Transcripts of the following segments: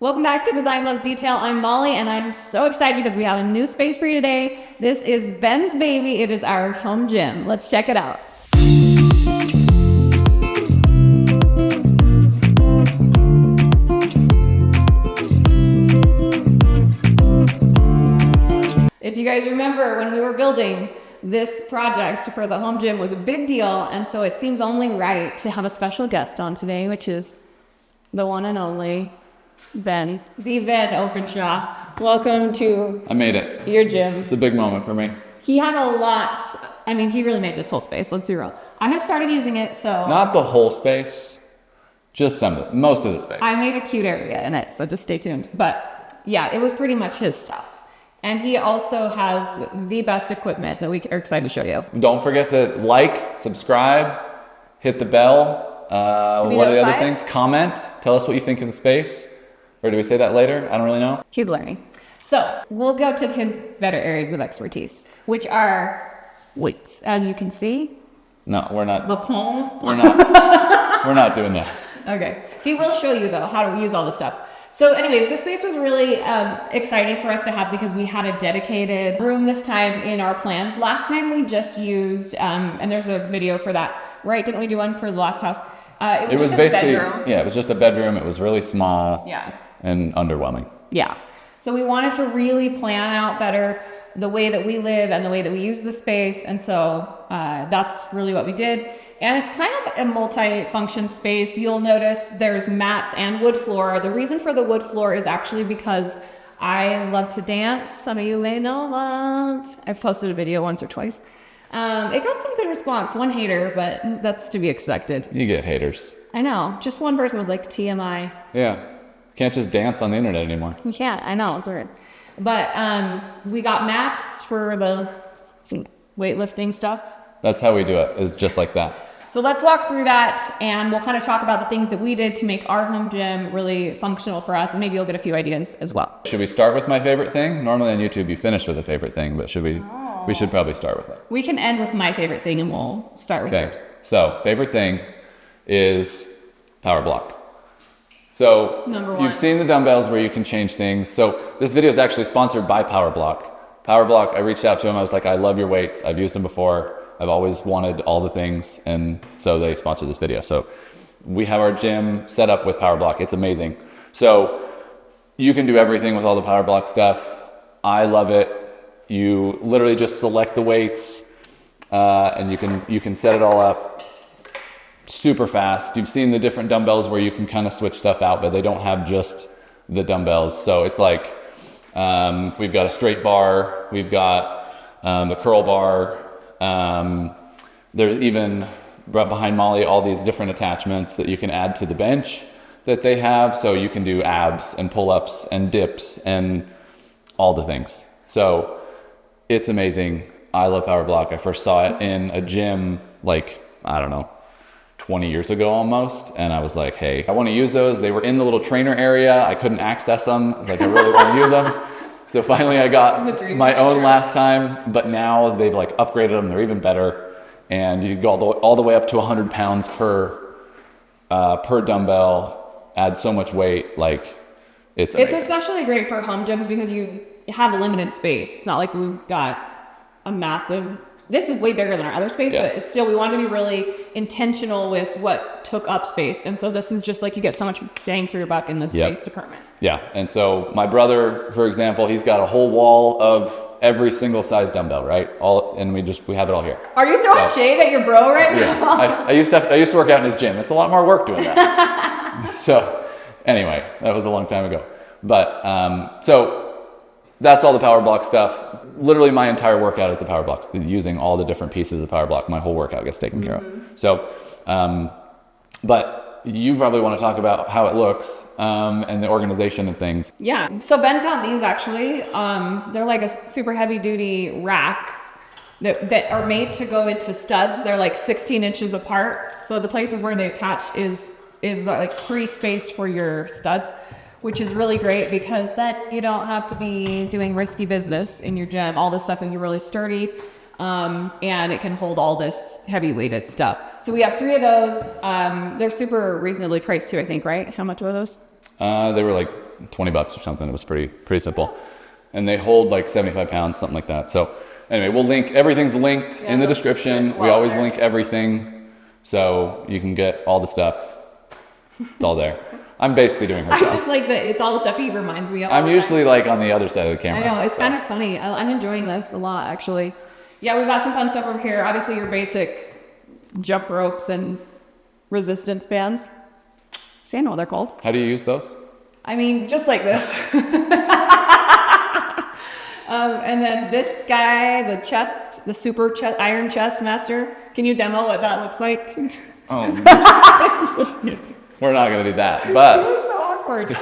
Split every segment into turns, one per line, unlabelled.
Welcome back to Design Loves Detail. I'm Molly, and I'm so excited because we have a new space for you today. This is Ben's baby. It is our home gym. Let's check it out. If you guys remember when we were building this project for the home gym was a big deal, and so it seems only right to have a special guest on today, which is the one and only Ben Openshaw. Welcome to
I made it.
Your gym.
It's a big moment for me.
He had a lot. I mean, he really made this whole space. Let's be real. I have started using it, so
Not the whole space, just most of the space.
I made a cute area in it, so just stay tuned. But yeah, it was pretty much his stuff. And he also has the best equipment that we are excited to show you.
Don't forget to like, subscribe, hit the bell. What are the other things? Comment. Tell us what you think of the space. Or do we say that later? I don't really know.
He's learning. So we'll go to his better areas of expertise, which are weights. As you can see.
No, we're not.
The palm.
We're not. We're not doing that.
Okay. He will show you though how to use all this stuff. So anyways, this space was really exciting for us to have because we had a dedicated room this time in our plans. Last time we just used, and there's a video for that, right? Didn't we do one for the last house? It was just basically a bedroom.
Yeah, it was just a bedroom. It was really small.
Yeah.
And underwhelming.
Yeah. So we wanted to really plan out better the way that we live and the way that we use the space. And so that's really what we did. And it's kind of a multi-function space. You'll notice there's mats and wood floor. The reason for the wood floor is actually because I love to dance. Some of you may know that. I've posted a video once or twice. It got some good response. One hater, but that's to be expected.
You get haters.
I know. Just one person was like, TMI.
Yeah. Can't just dance on the internet anymore.
You can't. I know. It's weird. But we got mats for the weightlifting stuff.
That's how we do it, is just like that.
So let's walk through that, and we'll kind of talk about the things that we did to make our home gym really functional for us, and maybe you'll get a few ideas as well.
Should we start with my favorite thing? Normally on YouTube you finish with a favorite thing, but we should probably start with it.
We can end with my favorite thing, and we'll start with yours.
So favorite thing is power block. So
Number one.
You've seen the dumbbells where you can change things. So this video is actually sponsored by Power Block. Power Block, I reached out to them. I was like, I love your weights. I've used them before. I've always wanted all the things. And so they sponsored this video. So we have our gym set up with Power Block. It's amazing. So you can do everything with all the Power Block stuff. I love it. You literally just select the weights and you can set it all up super fast. You've seen the different dumbbells where you can kind of switch stuff out, but they don't have just the dumbbells. So it's like we've got a straight bar, we've got a curl bar. There's even right behind Molly all these different attachments that you can add to the bench that they have. So you can do abs and pull-ups and dips and all the things. So it's amazing. I love Power Block. I first saw it in a gym like, I don't know, 20 years ago almost, and I was like, hey, I want to use those. They were in the little trainer area. I couldn't access them. I was like, I really want to use them. So finally I got my own last time, but now they've like upgraded them. They're even better, and you go all the way up to 100 pounds per dumbbell, add so much weight. Like it's amazing.
It's especially great for home gyms because you have a limited space. It's not like we've got a massive. This is way bigger than our other space,
yes.
But it's still, we wanted to be really intentional with what took up space. And so this is just like you get so much bang for your buck in the space department.
Yeah. And so my brother, for example, he's got a whole wall of every single size dumbbell, right? And we have it all here.
Are you throwing shade at your bro right now?
I used to work out in his gym. It's a lot more work doing that. So anyway, that was a long time ago. But so that's all the Power Block stuff. Literally my entire workout is the Power Blocks, using all the different pieces of Power Block. My whole workout gets taken care of. So, but you probably want to talk about how it looks and the organization of things.
Yeah. So Ben found these actually. They're like a super heavy duty rack that are made to go into studs. They're like 16 inches apart. So the places where they attach is like pre-spaced for your studs, which is really great because then you don't have to be doing risky business in your gym. All this stuff is really sturdy, and it can hold all this heavy weighted stuff. So we have 3 of those. They're super reasonably priced too, I think, right? How much were those?
They were like $20 or something. It was pretty simple. And they hold like 75 pounds, something like that. So anyway, we'll link, everything's linked in the description. We always link everything. So you can get all the stuff. It's all there. I'm basically doing her
I
stuff.
just like that it's all the stuff he reminds me of.
I'm usually like on the other side of the camera.
I know, it's kind of funny. I'm enjoying this a lot, actually. Yeah, we've got some fun stuff over here. Obviously, your basic jump ropes and resistance bands. See, I know what they're called.
How do you use those?
I mean, just like this. And then this guy, the super iron chest master. Can you demo what that looks like?
Oh, we're not gonna do that. But
It was so awkward.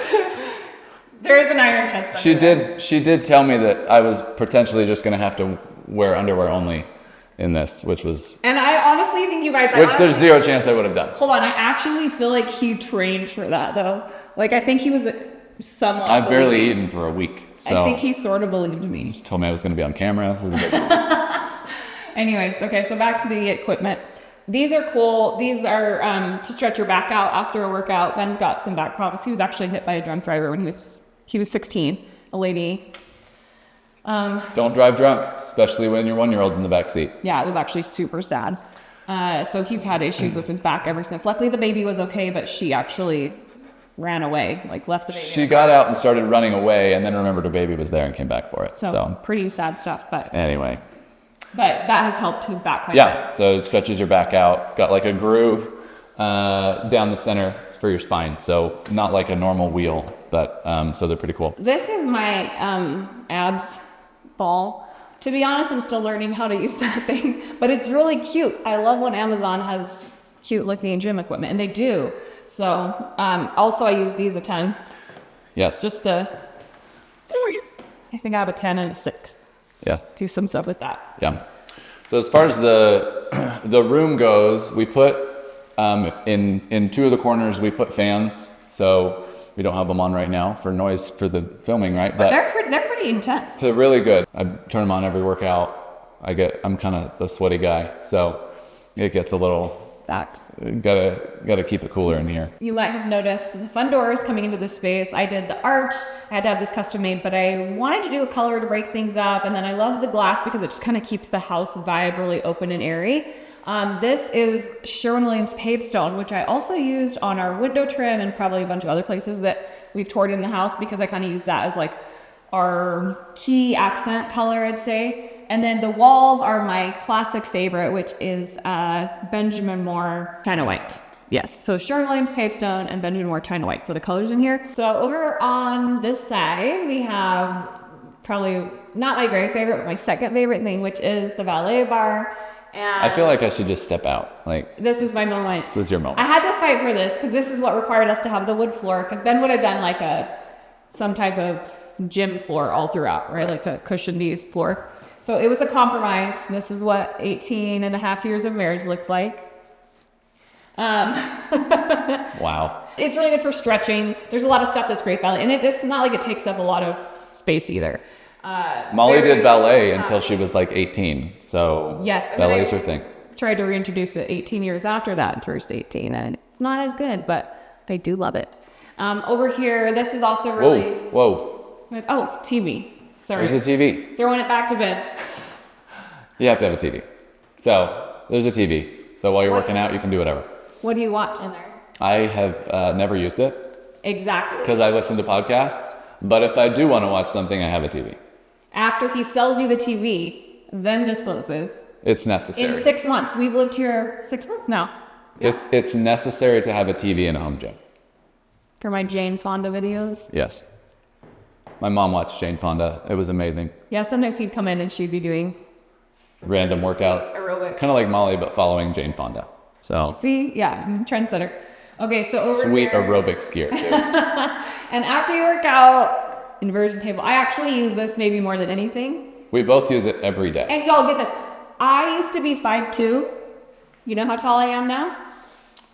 There is an iron chest.
she did tell me that I was potentially just gonna have to wear underwear only in this, which was.
And I honestly think you guys.
There's zero chance I would have done.
Hold on, I actually feel like he trained for that though. Like I think he was somewhat.
I've barely eaten for a week, so
I think he sort of believed me.
told me I was gonna be on camera. This was a big
Anyways, okay, so back to the equipment. These are cool. These are to stretch your back out after a workout. Ben's got some back problems. He was actually hit by a drunk driver when he was 16. A lady.
Don't drive drunk, especially when your 1-year-old's in the back seat.
Yeah, it was actually super sad. So he's had issues with his back ever since. Luckily, the baby was okay, but she actually ran away, like left the baby.
She got out and started running away, and then remembered her baby was there and came back for it.
So pretty sad stuff, but
anyway.
But that has helped his back quite a
Yeah, so it stretches your back out. It's got like a groove down the center for your spine. So not like a normal wheel, but so they're pretty cool.
bit. This is my abs ball. To be honest, I'm still learning how to use that thing, but it's really cute. I love when Amazon has cute looking gym equipment, and they do. So also I use these a ton.
Yes.
Just I think I have a 10 and a 6.
Yeah.
Do some stuff with that.
Yeah. So as far as the room goes, we put in 2 of the corners we put fans. So we don't have them on right now for noise for the filming, right?
But they're pretty intense.
They're really good. I turn them on every workout. I'm kind of a sweaty guy, so it gets a little.
Facts.
Gotta keep it cooler in here.
You might have noticed the fun doors coming into this space. I did the arch. I had to have this custom made, but I wanted to do a color to break things up. And then I love the glass because it just kind of keeps the house vibe really open and airy. This is Sherwin-Williams pavestone, which I also used on our window trim and probably a bunch of other places that we've toured in the house because I kind of used that as like our key accent color, I'd say. And then the walls are my classic favorite, which is Benjamin Moore China White. Yes, so Sherwin-Williams pavestone and Benjamin Moore China White for the colors in here. So over on this side, we have probably not my very favorite, but my second favorite thing, which is the valet bar. And
I feel like I should just step out. Like
this is my moment.
This is your moment.
I had to fight for this because this is what required us to have the wood floor. Because Ben would have done like some type of gym floor all throughout, right? Like a cushiony floor. So it was a compromise. This is what 18 and a half years of marriage looks like.
Wow.
It's really good for stretching. There's a lot of stuff that's great ballet, and it's not like it takes up a lot of space either.
Molly did ballet until she was like 18, so
yes,
ballet is her thing.
Tried to reintroduce it 18 years after that, first 18, and it's not as good, but I do love it. Over here, this is also really...
Whoa.
Oh, TV. Sorry.
There's a TV.
Throwing it back to Ben.
You have to have a TV. So there's a TV. So while you're working out, you can do whatever.
What do you watch in there?
I have never used it.
Exactly.
Because I listen to podcasts. But if I do want to watch something, I have a TV.
After he sells you the TV, then discloses.
It's necessary.
In 6 months. We've lived here 6 months now.
It's necessary to have a TV in a home gym.
For my Jane Fonda videos.
Yes. My mom watched Jane Fonda. It was amazing.
Yeah, sometimes he'd come in and she'd be doing
random workouts.
Aerobics.
Kind of like Molly, but following Jane Fonda. So.
See? Yeah, trendsetter. Okay, so over
Sweet
here.
aerobics gear, too.
And after you work out, inversion table. I actually use this maybe more than anything.
We both use it every day.
And y'all get this. I used to be 5'2". You know how tall I am now?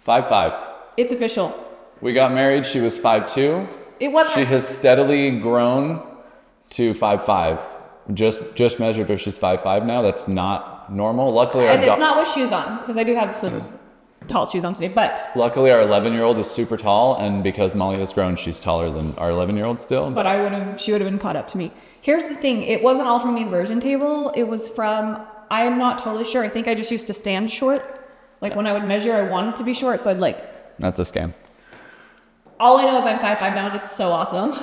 5'5".
It's official.
We got married. She was 5'2".
It wasn't.
She has steadily grown to 5'5". Just measured her. She's 5'5" now. That's not normal. Luckily,
And it's not with shoes on, because I do have some tallest shoes on today. But
Luckily, our 11-year-old is super tall, and because Molly has grown, she's taller than our 11-year-old still.
but she would have been caught up to me. Here's the thing. It wasn't all from the inversion table. It was from, I'm not totally sure. I think I just used to stand short. Like when I would measure, I wanted to be short. So I'd like,
That's a scam.
all I know is I'm 5'5" now, and it's so awesome.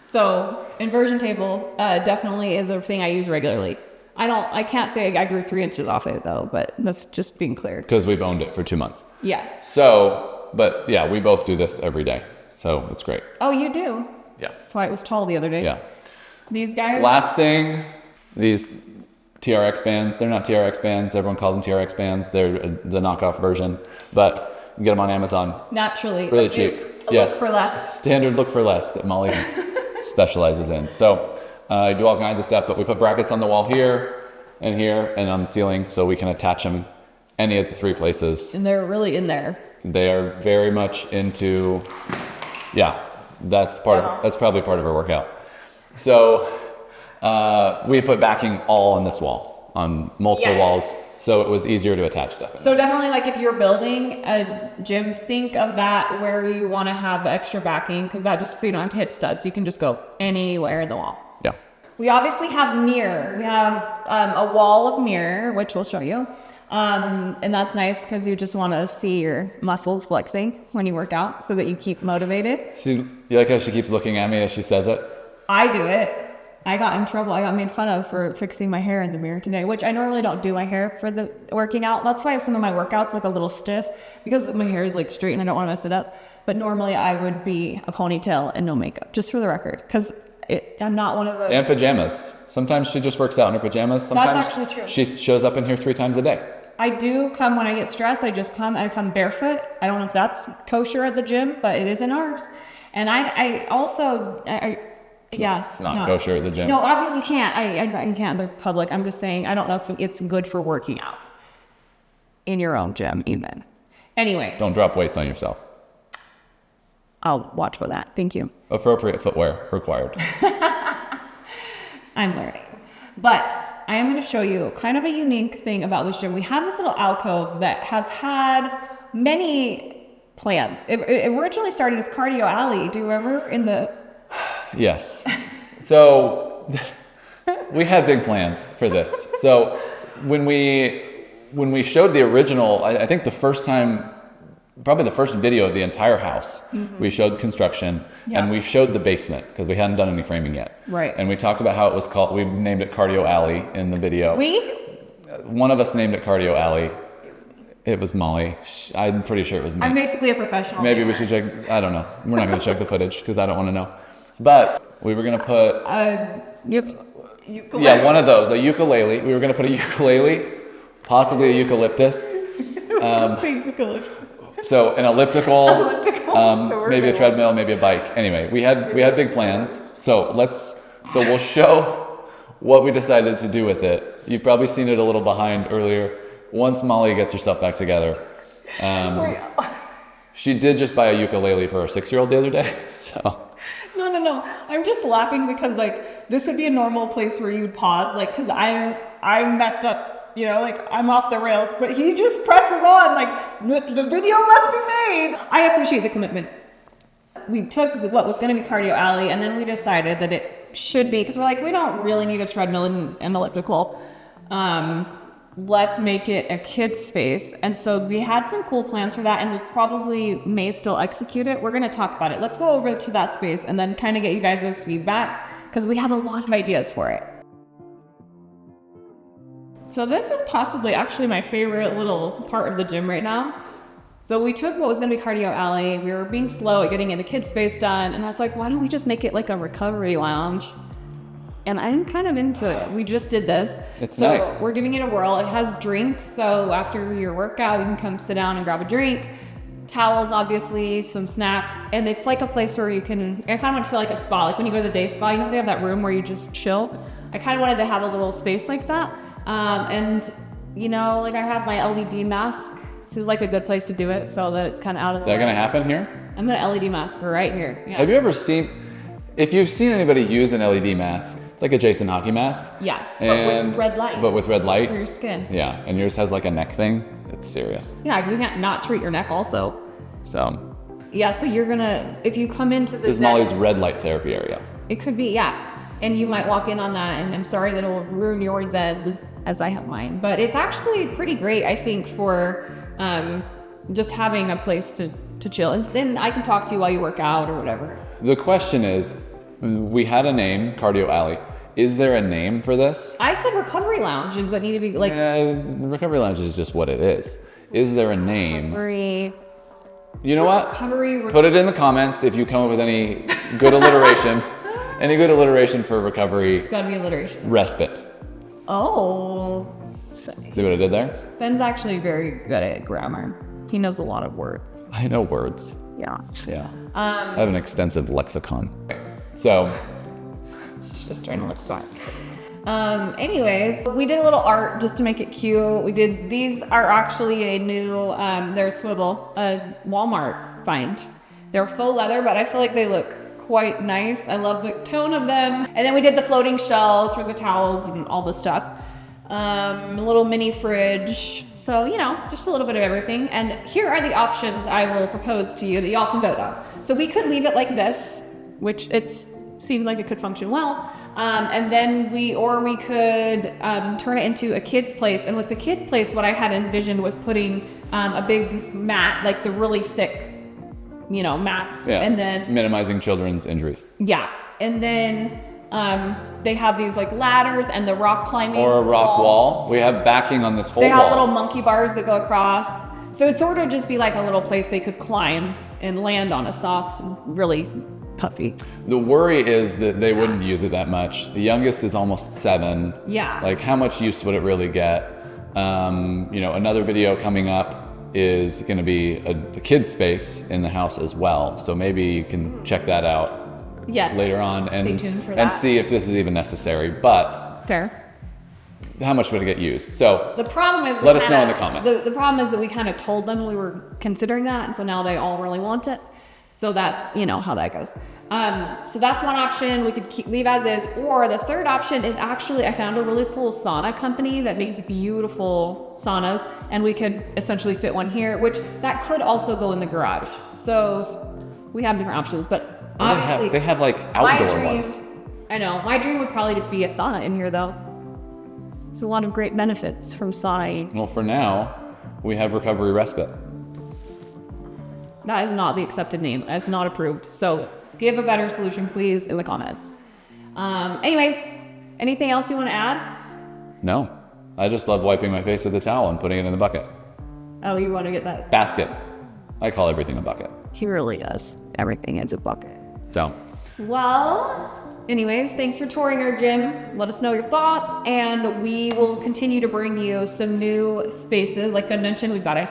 So inversion table definitely is a thing I use regularly. I can't say I grew 3 inches off it though, but that's just being clear.
Because we've owned it for 2 months.
Yes.
So, but yeah, we both do this every day. So it's great.
Oh, you do?
Yeah.
That's why it was tall the other day.
Yeah.
These guys.
Last thing, these TRX bands. They're not TRX bands. Everyone calls them TRX bands. They're the knockoff version, but you can get them on Amazon.
Naturally.
Really cheap. Yes.
Look for less.
Standard look for less that Molly specializes in. So I do all kinds of stuff, but we put brackets on the wall here and on the ceiling so we can attach them any of the 3 places.
And they're really in there.
They are very much into, yeah, that's probably part of our workout. So we put backing all on this wall, on multiple walls, so it was easier to attach stuff.
So definitely, like if you're building a gym, think of that where you want to have extra backing, because that just so you don't have to hit studs. You can just go anywhere in the wall.
Yeah.
We obviously have mirror. We have a wall of mirror, which we'll show you. And that's nice because you just want to see your muscles flexing when you work out so that you keep motivated.
You like how she keeps looking at me as she says it?
I do it. I got in trouble. I got made fun of for fixing my hair in the mirror today, which I normally don't do my hair for the working out. That's why some of my workouts look a little stiff, because my hair is like straight and I don't want to mess it up. But normally I would be a ponytail and no makeup, just for the record, because I'm not one of the...
And pajamas. Sometimes she just works out in her pajamas. Sometimes
That's actually true.
She shows up in here 3 times a day.
I do come when I get stressed. I come barefoot. I don't know if that's kosher at the gym, but it is in ours. And I also yeah.
It's not kosher at the gym.
No, obviously you can't. I can't. They're public. I'm just saying, I don't know if it's good for working out in your own gym even. Anyway.
Don't drop weights on yourself.
I'll watch for that. Thank you.
Appropriate footwear required.
I'm learning. But I am going to show you kind of a unique thing about this gym. We have this little alcove that has had many plans. It originally started as Cardio Alley. Do you remember in the...
Yes. So we had big plans for this. So when we showed the original, I think the first time, probably the first video of the entire house, we showed construction and we showed the basement because we hadn't done any framing yet.
Right.
And we talked about how it was called, we named it Cardio Alley in the video. One of us named it Cardio Alley. It was Molly. I'm pretty sure it was me.
I'm basically a professional.
Maybe we should check, I don't know. We're not going to check the footage because I don't want to know. But we were going to put...
ukulele.
Yeah, one of those, a ukulele. We were going to put a ukulele, possibly a eucalyptus. So an elliptical, maybe a treadmill, maybe a bike. Anyway, we had big plans. So we'll show what we decided to do with it. You've probably seen it a little behind earlier. Once Molly gets herself back together, she did just buy a ukulele for her 6-year-old the other day. So.
No. I'm just laughing because like this would be a normal place where you'd pause, like because I'm messed up, you know, like I'm off the rails, but he just presses on, like the video must be made. I appreciate the commitment. We took what was going to be Cardio Alley, and then we decided that it should be, because we're like, we don't really need a treadmill and elliptical. Let's make it a kid's space. And so we had some cool plans for that, and we probably may still execute it. We're going to talk about it. Let's go over to that space and then kind of get you guys' feedback, because we have a lot of ideas for it. So this is possibly actually my favorite little part of the gym right now. So we took what was going to be Cardio Alley. We were being slow at getting the kids space done. And I was like, why don't we just make it like a recovery lounge? And I'm kind of into it. We just did this.
It's
so
nice.
We're giving it a whirl. It has drinks. So after your workout, you can come sit down and grab a drink. Towels, obviously, some snacks. And it's like a place where you can, I kind of want to feel like a spa. Like when you go to the day spa, you usually have that room where you just chill. I kind of wanted to have a little space like that. And, you know, like I have my LED mask. This is like a good place to do it so that it's kind of out of the way.
Is that going to happen here?
I'm going to LED mask right here. Yeah.
Have you ever seen, if you've seen anybody use an LED mask, it's like a Jason hockey mask.
Yes, but with red light.
But with red light.
For your skin.
Yeah, and yours has like a neck thing. It's serious.
Yeah, because you can't not treat your neck also.
So
Yeah, so you're gonna, if you come into
this is Molly's red light therapy area.
it could be, yeah. And you might walk in on that, and I'm sorry that it'll ruin your Zen as I have mine. But it's actually pretty great, I think, for just having a place to chill. And then I can talk to you while you work out or whatever.
The question is, we had a name, Cardio Alley. Is there a name for this?
I said recovery lounges that need to be like
Recovery Lounge is just what it is. Is there a name?
recovery.
You know what?
Recovery.
Put it in the comments if you come up with any good alliteration. Any good alliteration for recovery
It's gotta be alliteration.
respite.
Oh.
See what I did there?
Ben's actually very good at grammar. He knows a lot of words.
I know words.
Yeah.
Yeah. I have an extensive lexicon. So,
Just trying to look smart. Anyways, we did a little art just to make it cute. These are actually a new, they're swivel, a Walmart find. They're faux leather, but I feel like they look quite nice. I love the tone of them. And then we did the floating shelves for the towels and all this stuff. A little mini fridge. So, you know, just a little bit of everything. And here are the options I will propose to you that y'all can vote on. So we could leave it like this, which seems like it could function well. And then we could turn it into a kid's place. And with the kid's place, what I had envisioned was putting a big mat, like the really thick, you know, mats.
yeah.
And then,
minimizing children's injuries.
yeah. And then they have these like ladders and the rock climbing.
Or a rock wall. We have backing on this whole
They have
wall.
little monkey bars that go across. So it'd sort of just be like a little place they could climb and land on a soft, really puffy.
The worry is that they wouldn't use it that much. The youngest is almost 7.
Yeah.
Like, how much use would it really get? You know, another video coming up is going to be a kid's space in the house as well. So maybe you can check that out
Yes.
later on
Stay
and
tuned for
and
that.
see if this is even necessary. But
Fair.
how much would it get used? So
The problem is,
Let us know in the comments.
The problem is that we kind of told them we were considering that, and so now they all really want it. So that, you know how that goes. So that's one option we could leave as is. Or the third option is actually, I found a really cool sauna company that makes beautiful saunas, and we could essentially fit one here, which that could also go in the garage. So we have different options, but obviously
they have like
my
outdoor
dream,
ones.
I know, my dream would probably be a sauna in here though. There's a lot of great benefits from sauning.
Well, for now, we have recovery respite.
That is not the accepted name. That's not approved. So give a better solution, please, in the comments. Anyways, anything else you want to add?
No, I just love wiping my face with a towel and putting it in the bucket.
Oh, you want to get that?
Basket. I call everything a bucket.
He really does. Everything is a bucket.
So,
Well, anyways, thanks for touring our gym. Let us know your thoughts, and we will continue to bring you some new spaces. Like I mentioned, we've got a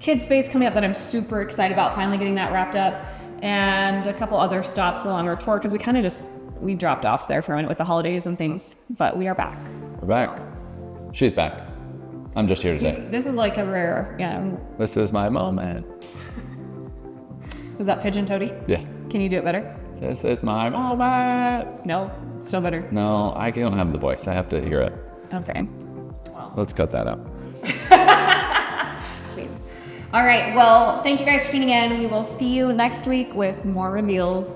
kids space coming up that I'm super excited about, finally getting that wrapped up, and a couple other stops along our tour because we dropped off there for a minute with the holidays and things, but we are back.
we're back. She's back. I'm just here today.
This is like a rare, yeah.
This is my moment.
Was that Pigeon Toady?
Yes.
Can you do it better?
This is my moment.
No, still better.
No, I don't have the voice. I have to hear it.
Okay.
Let's cut that out.
Please. All right. Well, thank you guys for tuning in. We will see you next week with more reveals.